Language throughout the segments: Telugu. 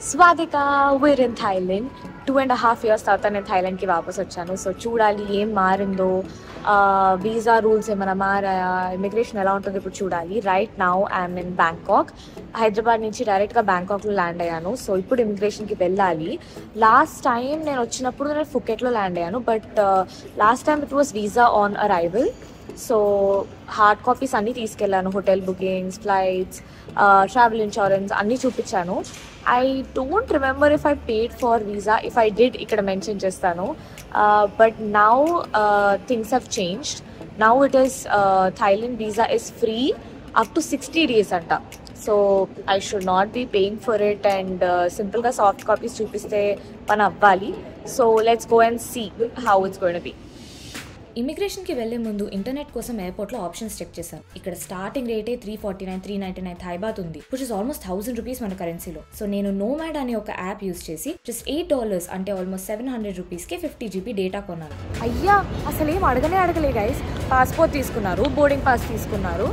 Swathika we're in Thailand. 2.5 years తర్వాత నేను థైలాండ్కి వాపస్ వచ్చాను. సో చూడాలి ఏం మారిందో, వీసా రూల్స్ ఏమైనా మారాయా, ఇమిగ్రేషన్ ఎలా ఉంటుందో ఇప్పుడు చూడాలి. Right now I'm in Bangkok. Hyderabad నుంచి డైరెక్ట్గా బ్యాంకాక్లో ల్యాండ్ అయ్యాను. సో ఇప్పుడు ఇమిగ్రేషన్కి వెళ్ళాలి. లాస్ట్ టైం నేను వచ్చినప్పుడు నేను ఫుకెట్లో ల్యాండ్ అయ్యాను, but last time it was visa on arrival. So hard copies అన్నీ తీసుకెళ్ళాను, hotel bookings, flights, travel insurance అన్నీ చూపించాను. I don't remember if I paid for visa. If I did, ఇక్కడ మెన్షన్ చేస్తాను. But now things have changed. Now it is Thailand visa is free up to 60 days అంట. So I should not be paying for it and simple గా సాఫ్ట్ కాపీస్ చూపిస్తే పని అవ్వాలి. So let's go and see how it's going to be. ఇమిగ్రేషన్కి వెళ్లే ముందు ఇంటర్నెట్ కోసం ఎయిర్పోర్ట్లో ఆప్షన్స్ చెక్ చేశాను. ఇక్కడ స్టార్టింగ్ రేటే 349, 399 థాయ్ బాత్ ఉంది, విచ్ ఇస్ ఆల్మోస్ట్ 1000 రూపీస్ మన కరెన్సీలో. సో నేను నోమాడ్ అనే ఒక యాప్ యూజ్ చేసి జస్ట్ $8 అంటే ఆల్మోస్ట్ 700 రూపీస్కి 50 GB డేటా కొన్నాను. అయ్యా అసలు ఏం అడగలే గైస్. పాస్పోర్ట్ తీసుకున్నారు, బోర్డింగ్ పాస్ తీసుకున్నారు,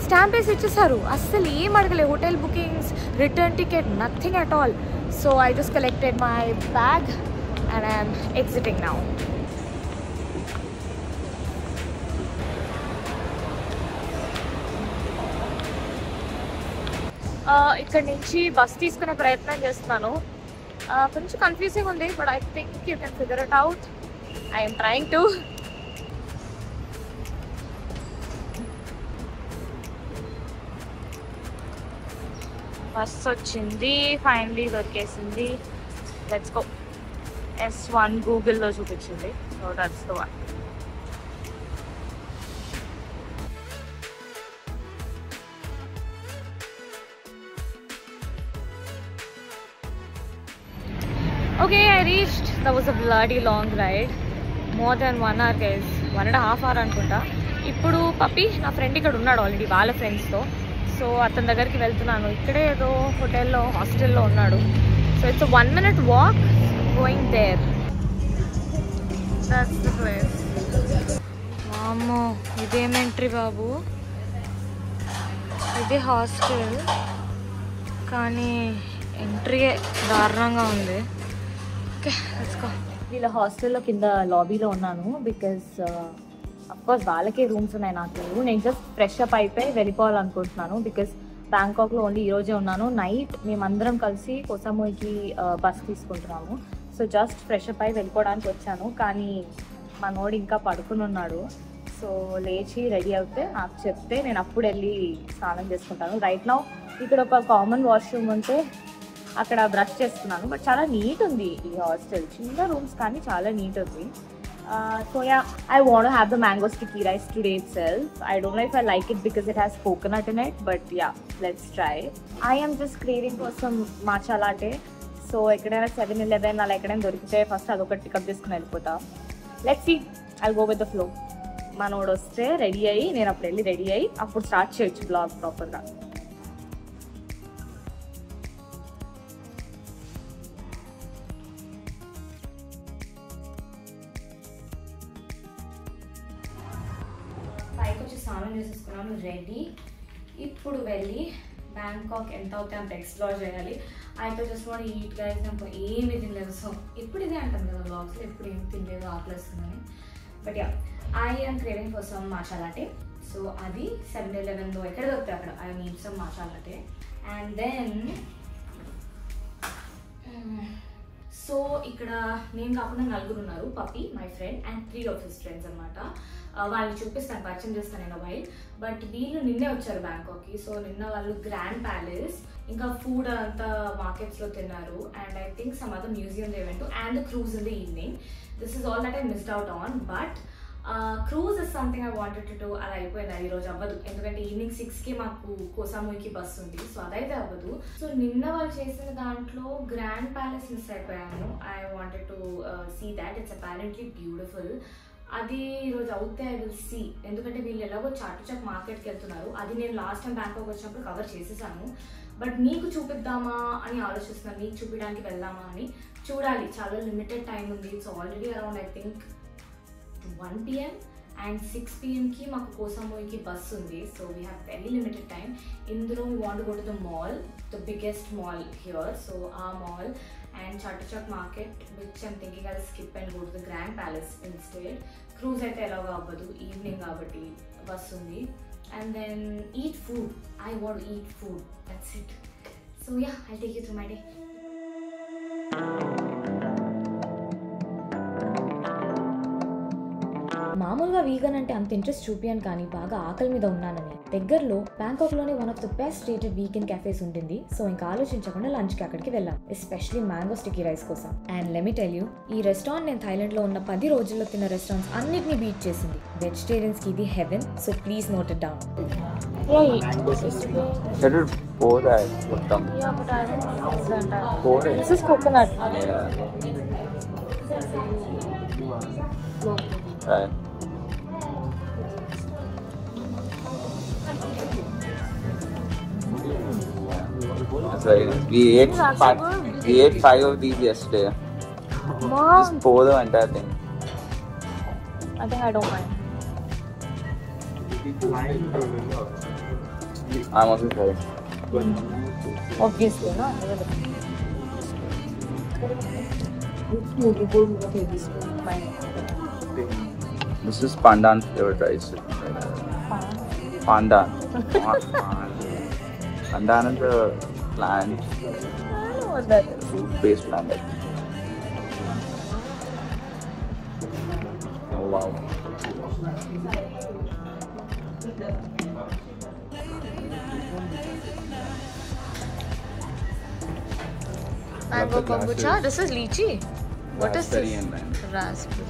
స్టాంప్ వేసి ఇచ్చేసారు. అస్సలు ఏం అడగలే. Hotel bookings, return ticket, nothing at all. So I just collected my bag and I'm exiting now. ఇక్కడ నుంచి బస్ తీసుకునే ప్రయత్నం చేస్తున్నాను. కొంచెం కన్ఫ్యూజింగ్ ఉంది, but I think you can figure it out. I'm trying to. Bus వచ్చింది, ఫైనలీ దొరికేసింది. Let's go. S1 గూగుల్లో చూపించింది, so that's the one. Okay, I reached. That was a bloody long ride. More than 1 hour guys. 1.5 hour అనుకుంటా. ఇప్పుడు పప్పి నా ఫ్రెండ్ ఇక్కడ ఉన్నాడు ఆల్రెడీ వాళ్ళ ఫ్రెండ్స్తో. సో అతని దగ్గరికి వెళ్తున్నాను. ఇక్కడే ఏదో హోటల్లో, హాస్టల్లో ఉన్నాడు. So it's 1 minute walk going there. That's the place. వామ్మో, ఇదేం ఎంట్రీ బాబు. ఇది హాస్టల్ కానీ ఎంట్రీ దారుణంగా ఉంది. Okay, let's go. వీళ్ళ హాస్టల్లో కింద లాబీలో ఉన్నాను బికాజ్ అఫ్కోర్స్ వాళ్ళకే రూమ్స్ ఉన్నాయి, నాకు లేవు. నేను జస్ట్ ఫ్రెష్ అప్ అయిపోయి వెళ్ళిపోవాలనుకుంటున్నాను బికాజ్ బ్యాంకాక్లో ఓన్లీ ఈరోజే ఉన్నాను. నైట్ మేమందరం కలిసి కోసామోయికి బస్ తీసుకుంటున్నాము. సో జస్ట్ ఫ్రెష్ అప్ అయి వెళ్ళిపోవడానికి వచ్చాను, కానీ మనోడు ఇంకా పడుకుని ఉన్నాడు. సో లేచి రెడీ అవుతే నాకు చెప్తే నేను అప్పుడు వెళ్ళి స్నానం చేసుకుంటాను. రైట్ నౌ ఇక్కడ ఒక కామన్ వాష్రూమ్ ఉంటే అక్కడ బ్రష్ చేస్తున్నాను. బట్ చాలా నీట్ ఉంది ఈ హాస్టల్. చిన్న రూమ్స్ కానీ చాలా నీట్ ఉంది. So yeah, I want have the mango sticky rice today itself. I don't know if I like it because it has coconut in it, but yeah, let's try. I am just craving for some matcha latte. So ఎక్కడైనా 7-Eleven అలా ఎక్కడైనా దొరికితే ఫస్ట్ అదొకటి పికప్ చేసుకుని వెళ్ళిపోతా. Let's see, I go with the flow. మనోడు వస్తే రెడీ అయ్యి నేను అప్పుడు వెళ్ళి రెడీ అయ్యి అప్పుడు స్టార్ట్ చేయొచ్చు బ్లాగ్ ప్రాపర్గా. పైకి వచ్చి స్నానం చేసేసుకున్నాను, రెడీ. ఇప్పుడు వెళ్ళి బ్యాంకాక్ ఎంత అవుతాయి అంత ఎక్స్ప్లోర్ చేయాలి. అయితే జస్ట్ వాడు ఈట్ గైస్, నాకు ఏమి తినలేదు. సో ఇప్పుడు ఇదే అంటాను కదా బ్లాగ్స్లో, ఎప్పుడు ఏం తినలేదు ఆకలిస్తుందని. But ya, I am craving for some matcha latte. So అది 7-Elevenలో ఎక్కడ దొరుకుతాయి అక్కడ. I need some matcha latte. And then so ఇక్కడ నేను కాకుండా 4 ఉన్నారు, Pappi, my friend and 3 of his friends అనమాట. వాళ్ళని చూపిస్తాను, పరిచయం చేస్తాను నేను వైల్. బట్ వీళ్ళు నిన్నే వచ్చారు బ్యాంకాక్కి. సో నిన్న వాళ్ళు గ్రాండ్ ప్యాలెస్ ఇంకా ఫుడ్ అంతా మార్కెట్స్లో తిన్నారు. And I think some other museum they went to and the cruise in the evening. This is all that I missed out on. But cruise is something I wanted to do. అలా అయిపోయింది, అది ఈరోజు అవ్వదు ఎందుకంటే ఈవినింగ్ 6కి మాకు కోసామోయికి బస్ ఉంది. సో అదైతే అవ్వదు. సో నిన్న వాళ్ళు చేసిన దాంట్లో గ్రాండ్ ప్యాలెస్ మిస్ అయిపోయాను. I wanted to see that. It's apparently beautiful. అది ఈరోజు అవుతే ఐ విల్ సీ. ఎందుకంటే వీళ్ళు ఎలాగో చాటుచక్ మార్కెట్కి వెళ్తున్నారు. అది నేను లాస్ట్ టైం బ్యాంకాక్ వచ్చినప్పుడు కవర్ చేసేసాను. బట్ మీకు చూపిద్దామా అని ఆలోచిస్తున్నాను, మీకు చూపించడానికి వెళ్దామా అని. చూడాలి, చాలా లిమిటెడ్ టైం ఉంది. It's already around I think 1 PM and 6 PM మాకు కోసామోయికి బస్ ఉంది. So we have very limited time. ఇందులో we want go to the mall, the biggest mall here. So ఆ mall and Chatuchak market, which I'm thinking I'll skip and go to the Grand Palace instead. Cruise అయితే ఎలాగో అవ్వదు, ఈవినింగ్ కాబట్టి బస్ ఉంది. And then eat food. I want to eat food. That's it. So yeah, I'll take you through my day. మామూలుగా వీగన్ అంటే అంత ఇంట్రెస్ట్ చూపియాను, కానీ బాగా ఆకలి మీద ఉన్నానని దగ్గరలో బ్యాంకాక్లోనే one of the best rated weekend cafes ఉంటుంది. సో ఇంకా ఆలోచించకుండా లంచ్కి అక్కడికి వెళ్ళాం, ఎస్పెషలీ మ్యాంగో స్టిక్కీ రైస్ కోసం. And let me tell you, ఈ రెస్టారెంట్ నేను థాయిలాండ్లో ఉన్న 10 రోజుల్లో తిన్న రెస్టారెంట్స్ అన్నిటినీ బీట్ చేసింది. వెజిటేరియన్స్కి ఇది heaven. So please note it down. This is coconut. Right. That's right. We ate 5 of these yesterday. Mom, Just pour the entire thing. I think I don't mind. I'm also trying. Obviously, no? This is pandan flavored rice. Pandan. Pandan is a plant, I don't know what that is. fruit-based plant. Oh wow. Mango kombucha. This is lychee. What is Raspberry this? and mango. Raspberry.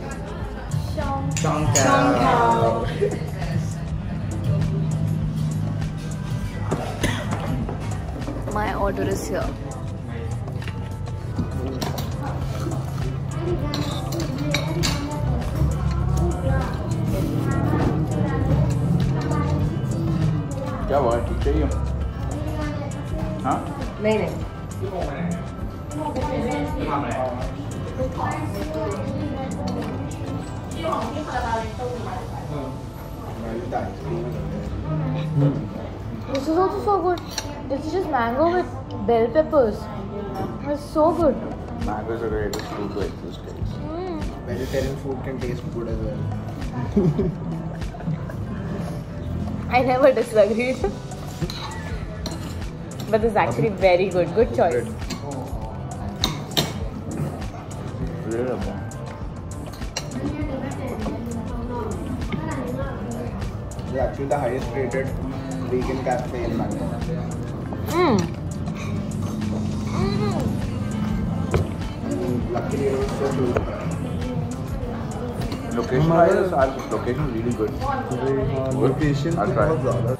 My order is here. क्या हुआ? ठीक चाहिए? हाँ? नहीं. This is also so good. This is just mango with bell peppers. It's so good. Mango is the greatest fruit to exist, guys. Vegetarian food can taste good as well. I never disagreed. But this is actually very good. Good choice. Really bon. It's actually the highest rated vegan cafe in Bangkok. Luckily, it was so close by. Location wise, our location is really good. Location I'll to try. बहुत ज़्यादा.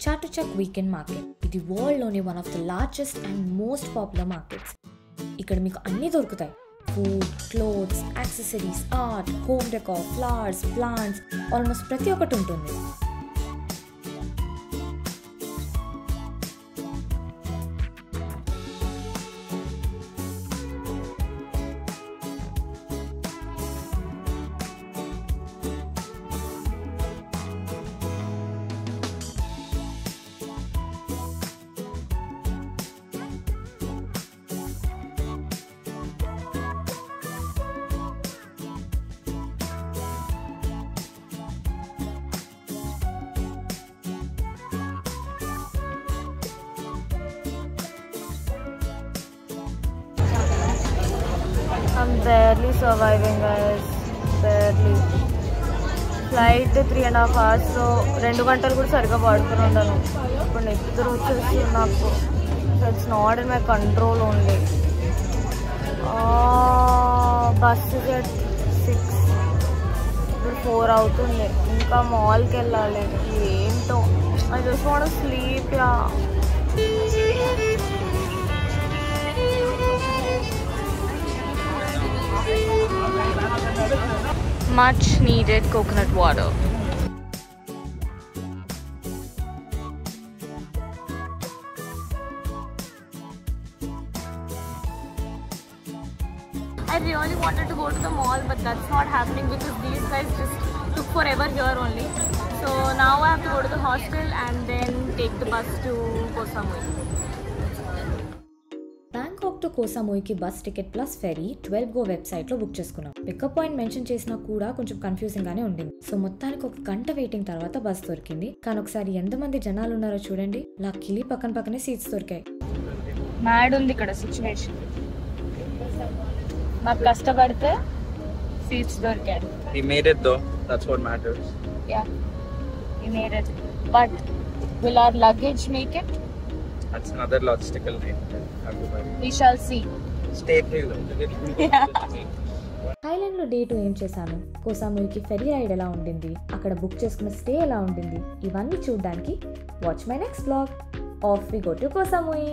Chatuchak Weekend Market. ఇది వరల్డ్లోనే one of the largest and most popular markets. ఇక్కడ మీకు అన్నీ దొరుకుతాయి. Food, clothes, accessories, art, home decor, flowers, plants, almost ప్రతి ఒక్కటి ఉంటుంది. I'm barely surviving, guys. Barely. Flight 3.5 hours, so 2 గంటలు కూడా సరిగ్గా పడుకుని ఉండను. ఇప్పుడు నిద్ర వచ్చేసి నాకు. So it's not in my control only. Bus is at 6. ఇప్పుడు 4 అవుతుంది. ఇంకా మాల్కి వెళ్ళాలి. ఏంటో I just want to sleep. Yeah much needed coconut water. to the mall, but that's not happening because these guys just took forever here only. So now I have to go to the hostel and then take the bus to Koh Samui. Bangkok to కోసా మూవీకి bus ticket plus fairy 12Go వెబ్సైట్లో బుక్ చేసుకున్నాం. పికప్ పాయింట్ మెన్షన్ చేసినా కూడా కొంచెం కన్ఫ్యూజింగ్ గానే ఉండింది. సో మొత్తానికి 1 గంట వెయిటింగ్ తర్వాత బస్ దొరికింది. కానీ ఒకసారి ఎంతమంది జనాలు ఉన్నారో చూడండి, లక్కీలీ పక్కనే సీట్స్ దొరికాయి. మ్యాడ్ ఉంది ఇక్కడ సిచ్యువేషన్. మాకు కష్టపడితే సీట్స్ దొరికాయి. We made it though. That's what matters. Yeah, we made it. But will our luggage make it? That's another logistical thing. We shall see. Stay tuned. Thailand లో డే 2 ఏం చేశాను, కోh samui ఫెరీ రైడ్ ఎలా ఉండింది, అక్కడ బుక్ చేసుకున్న స్టే ఎలా ఉండింది, ఇవన్నీ చూడడానికి watch my next blog. Off we go to Koh samui.